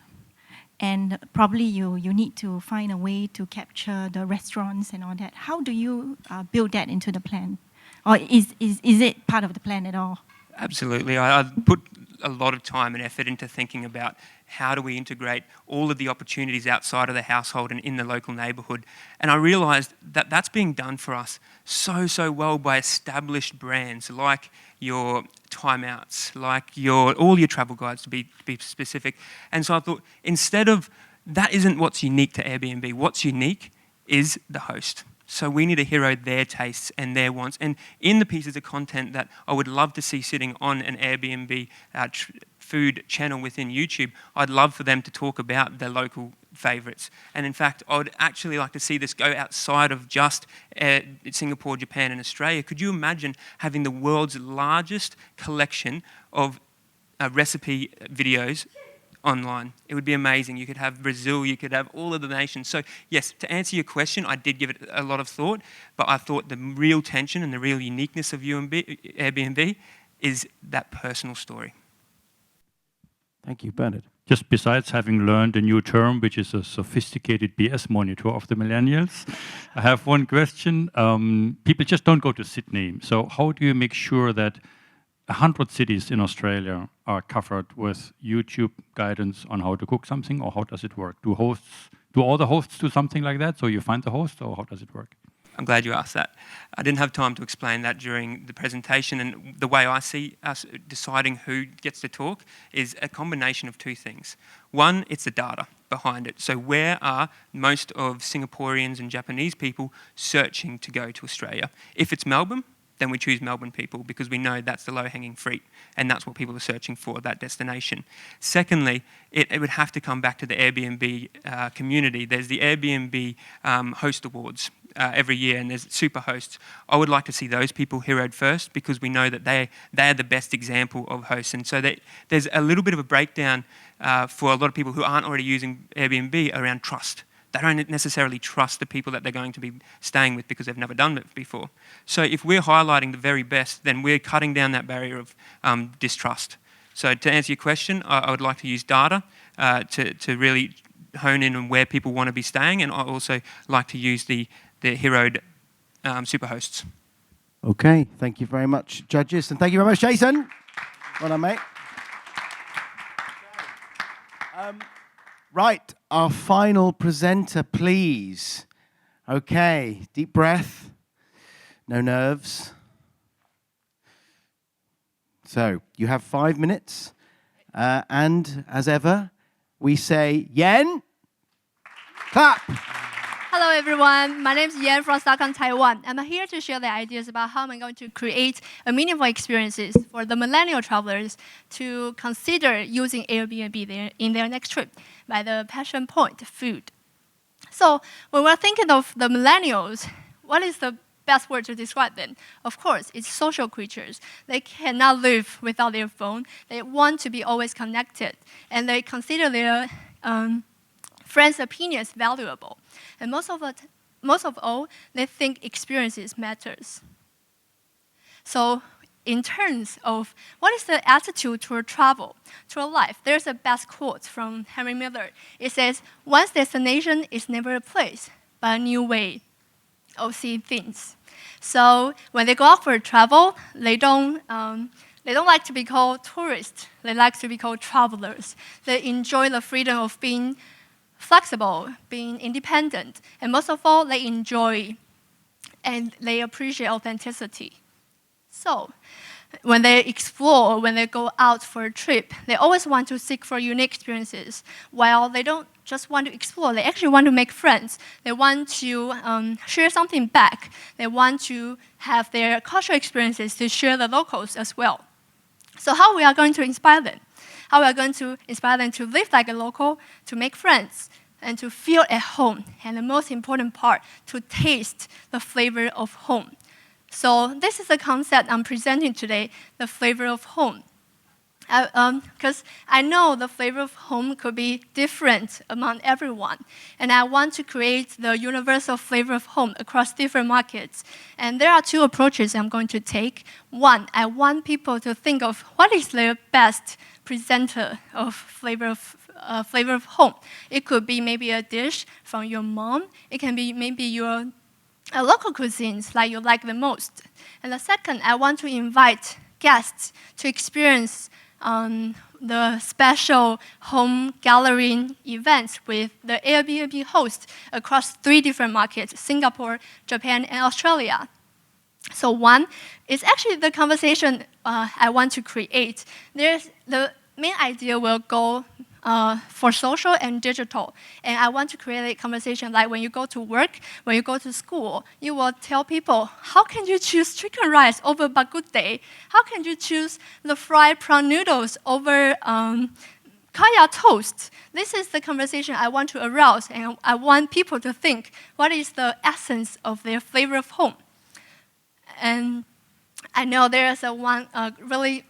And probably you need to find a way to capture the restaurants and all that. How do you build that into the plan? Or is it part of the plan at all? Absolutely. I've put a lot of time and effort into thinking about how do we integrate all of the opportunities outside of the household and in the local neighbourhood. And I realised that that's being done for us so well by established brands like your Timeouts, like all your travel guides, to be specific. And so I thought, instead of, that isn't what's unique to Airbnb. What's unique is the host. So we need to hero their tastes and their wants. And in the pieces of content that I would love to see sitting on an Airbnb food channel within YouTube, I'd love for them to talk about their local favourites. And in fact, I would actually like to see this go outside of just Singapore, Japan, and Australia. Could you imagine having the world's largest collection of recipe videos online? It would be amazing. You could have Brazil, you could have all of the nations. So yes, to answer your question, I did give it a lot of thought, but I thought the real tension and the real uniqueness of Airbnb is that personal story. Thank you, Bernard. Just besides having learned a new term, which is a sophisticated BS monitor of the millennials, I have one question. People just don't go to Sydney. So how do you make sure that 100 cities in Australia are covered with YouTube guidance on how to cook something, or how does it work? Do all the hosts do something like that? So you find the host, or how does it work? I'm glad you asked that. I didn't have time to explain that during the presentation, and the way I see us deciding who gets to talk is a combination of two things. One, it's the data behind it. So where are most of Singaporeans and Japanese people searching to go to Australia? If it's Melbourne, then we choose Melbourne people because we know that's the low-hanging fruit and that's what people are searching for, that destination. Secondly, it would have to come back to the Airbnb community. There's the Airbnb Host Awards every year, and there's super hosts. I would like to see those people heroed first because we know that they are the best example of hosts. And so there's a little bit of a breakdown for a lot of people who aren't already using Airbnb around trust. They don't necessarily trust the people that they're going to be staying with because they've never done it before. So if we're highlighting the very best, then we're cutting down that barrier of distrust. So to answer your question, I would like to use data to really hone in on where people want to be staying, and I also like to use the heroed superhosts. Okay, thank you very much, judges, and thank you very much, Jason. Well done, mate. Right, our final presenter, please. Okay, deep breath, no nerves. So you have 5 minutes. And as ever, we say, Yen, clap. Hello, everyone. My name is Yan from Stockholm, Taiwan. I'm here to share the ideas about how I'm going to create a meaningful experiences for the millennial travelers to consider using Airbnb in their next trip by the passion point, food. So when we're thinking of the millennials, what is the best word to describe them? Of course, it's social creatures. They cannot live without their phone. They want to be always connected, and they consider their friends' opinions valuable. And most of all, they think experiences matters. So in terms of what is the attitude toward travel, toward life, there's a best quote from Henry Miller. It says, "One's destination is never a place, but a new way of seeing things." So when they go out for travel, they don't like to be called tourists. They like to be called travelers. They enjoy the freedom of being flexible, being independent, and most of all, they enjoy and they appreciate authenticity. So when they explore, when they go out for a trip, they always want to seek for unique experiences. While they don't just want to explore, they actually want to make friends. They want to share something back. They want to have their cultural experiences to share the locals as well. So how we are going to inspire them? How we are going to inspire them to live like a local, to make friends, and to feel at home. And the most important part, to taste the flavor of home. So this is the concept I'm presenting today, the flavor of home. Because I know the flavor of home could be different among everyone. And I want to create the universal flavor of home across different markets. And there are two approaches I'm going to take. One, I want people to think of what is their best presenter of flavor of home. It could be maybe a dish from your mom. It can be maybe your local cuisines like you like the most. And the second, I want to invite guests to experience the special home gathering events with the Airbnb host across 3 different markets, Singapore, Japan, and Australia. So one is actually the conversation I want to create. The main idea will go for social and digital. And I want to create a conversation like when you go to work, when you go to school, you will tell people, how can you choose chicken rice over bak kut teh? How can you choose the fried prawn noodles over kaya toast? This is the conversation I want to arouse, and I want people to think, what is the essence of their flavor of home? And I know there is a really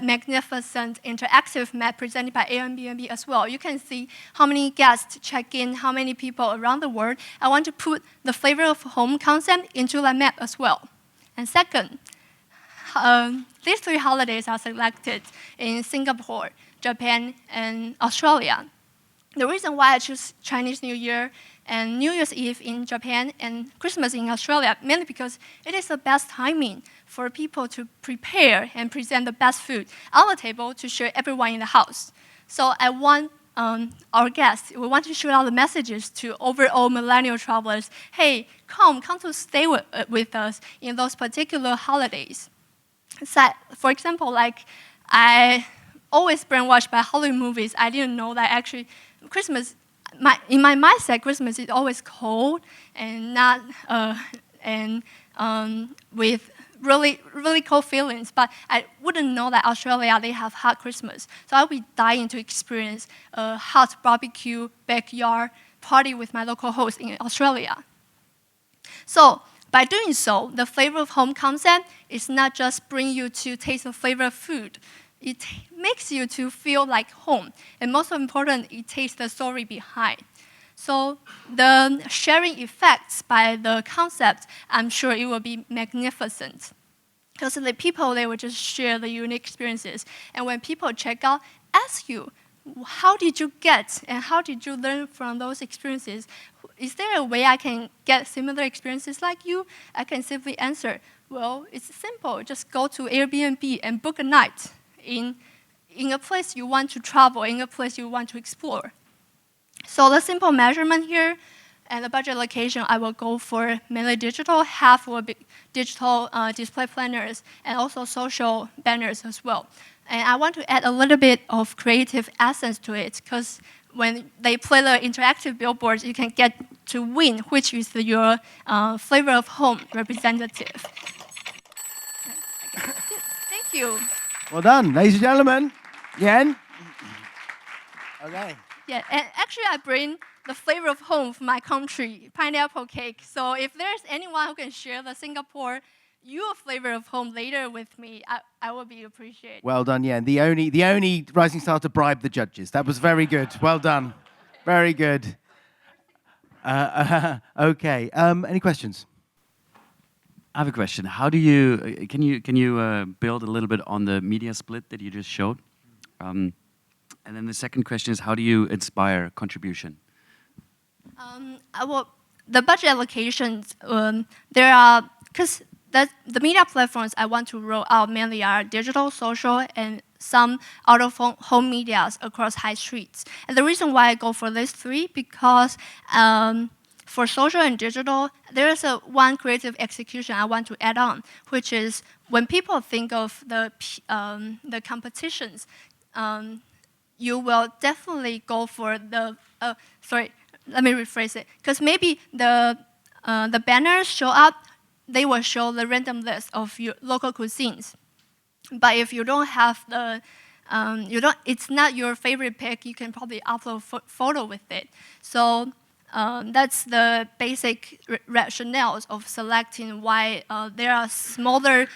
magnificent interactive map presented by Airbnb as well. You can see how many guests check in, how many people around the world. I want to put the flavor of home concept into that map as well. And second, these 3 holidays are selected in Singapore, Japan, and Australia. The reason why I choose Chinese New Year and New Year's Eve in Japan and Christmas in Australia, mainly because it is the best timing for people to prepare and present the best food on the table to share everyone in the house. So I want our guests, we want to shoot out the messages to overall millennial travelers, hey, come to stay with us in those particular holidays. So, for example, like I always brainwashed by Hollywood movies. I didn't know that actually Christmas, in my mindset, Christmas is always cold and not with really cold feelings. But I wouldn't know that Australia they have hot Christmas. So I'll be dying to experience a hot barbecue backyard party with my local host in Australia. So by doing so, the flavor of home concept is not just bring you to taste the flavor of food. It makes you to feel like home. And most important, it takes the story behind. So the sharing effects by the concept, I'm sure it will be magnificent. Because the people, they will just share the unique experiences. And when people check out, ask you, how did you get and how did you learn from those experiences? Is there a way I can get similar experiences like you? I can simply answer, well, it's simple. Just go to Airbnb and book a night in a place you want to travel, in a place you want to explore. So the simple measurement here, And the budget allocation, I will go for mainly digital, half will be digital display planners, and also social banners as well. And I want to add a little bit of creative essence to it, because when they play the interactive billboards, you can get to win which is your flavor of home representative. Thank you. Well done, ladies and gentlemen. Yen. Okay. Yeah, and actually I bring the flavor of home from my country, pineapple cake. So if there's anyone who can share the Singapore your flavor of home later with me, I will be appreciated. Well done, Yen. The only rising star to bribe the judges. That was very good. Well done. Very good. Okay. Any questions? I have a question. How do you can you build a little bit on the media split that you just showed? And then the second question is, how do you inspire contribution? The budget allocations, there are, because the media platforms I want to roll out mainly are digital, social, and some out-of-home medias across high streets. And the reason why I go for these three, because for social and digital, there is one creative execution I want to add on, which is when people think of the competitions, you will definitely go for the, sorry, let me rephrase it, because maybe the banners show up, they will show the random list of your local cuisines. But if you don't have the, it's not your favorite pick, you can probably upload photo with it. So that's the basic rationales of selecting why there are smaller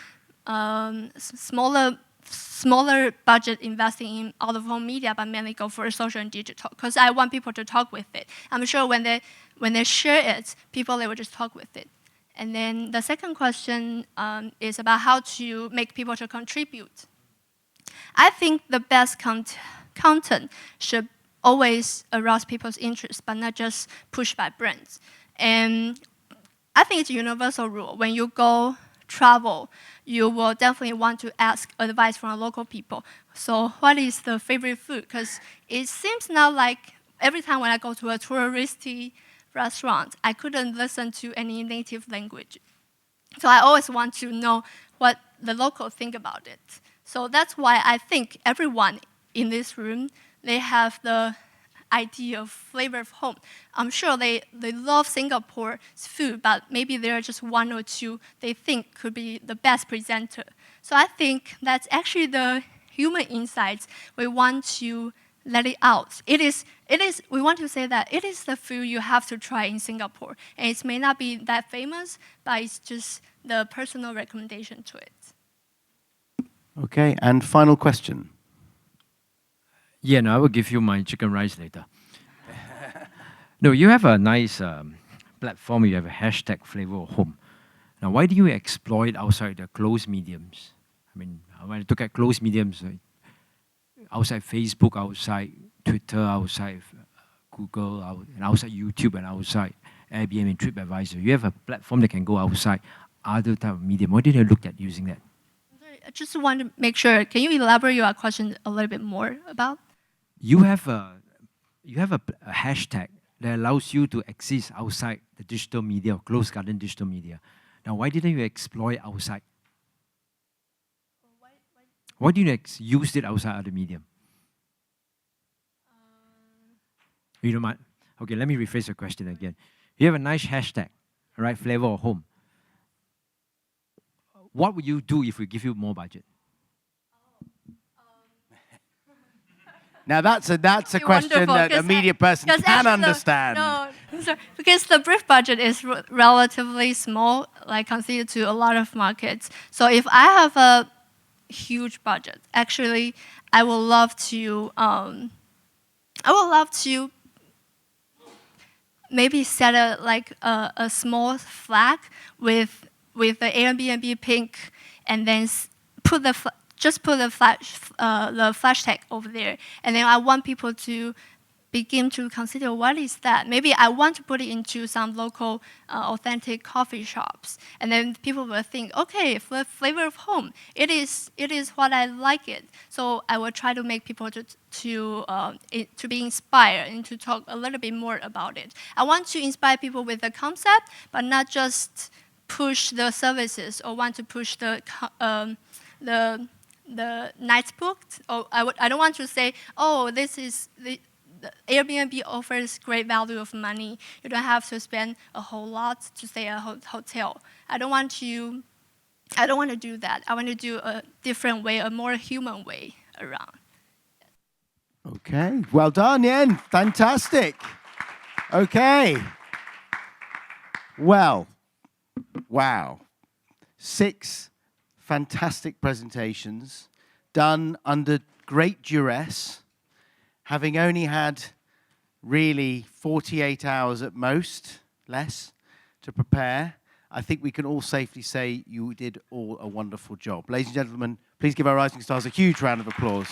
budget investing in out-of-home media, but mainly go for social and digital, because I want people to talk with it. I'm sure when they share it, they will just talk with it. And then the second question is about how to make people to contribute. I think the best content should always arouse people's interest, but not just pushed by brands. And I think it's a universal rule. When you go travel, you will definitely want to ask advice from local people. So what is the favorite food? Because it seems now like every time when I go to a touristy restaurant, I couldn't listen to any native language. So I always want to know what the locals think about it. So that's why I think everyone in this room, they have the idea of flavor of home. I'm sure they love Singapore's food, but maybe there are just one or two they think could be the best presenter. So I think that's actually the human insights we want to let it out. We want to say that it is the food you have to try in Singapore. And it may not be that famous, but it's just the personal recommendation to it. Okay, and final question. Yeah, no, I will give you my chicken rice later. No, you have a nice platform. You have a hashtag flavor of home. Now, why do you exploit outside the closed mediums? I mean, when I look at closed mediums, outside Facebook, outside Twitter, outside Google, and outside YouTube, and outside Airbnb and TripAdvisor, you have a platform that can go outside other type of medium. Why did you look at using that? I just want to make sure, can you elaborate your question a little bit more about? You have a hashtag that allows you to exist outside the digital media or closed garden digital media. Now, why didn't you exploit outside? Why didn't you use it outside other medium? You don't mind? Okay, let me rephrase the question again. You have a nice hashtag, right? Flavor of home. What would you do if we give you more budget? Now that's a question that a media person can understand. Because the brief budget is relatively small, like considered to a lot of markets. So if I have a huge budget, actually, I would love to maybe set a small flag with the Airbnb pink, and then put the flash tag over there. And then I want people to begin to consider what is that. Maybe I want to put it into some local authentic coffee shops, and then people will think, okay, for flavor of home, it is what I like it. So I will try to make people to be inspired and to talk a little bit more about it. I want to inspire people with the concept, but not just push the services or want to push the nights booked. Or I don't want to say, oh, this is the Airbnb offers great value of money. You don't have to spend a whole lot to stay at a hotel. I don't want to do that. I want to do a different way, a more human way around. Okay, well done, Yen. Fantastic. Okay. Well, wow. 6 fantastic presentations done under great duress, having only had really 48 hours at most, less, to prepare. I think we can all safely say you did all a wonderful job. Ladies and gentlemen, please give our rising stars a huge round of applause.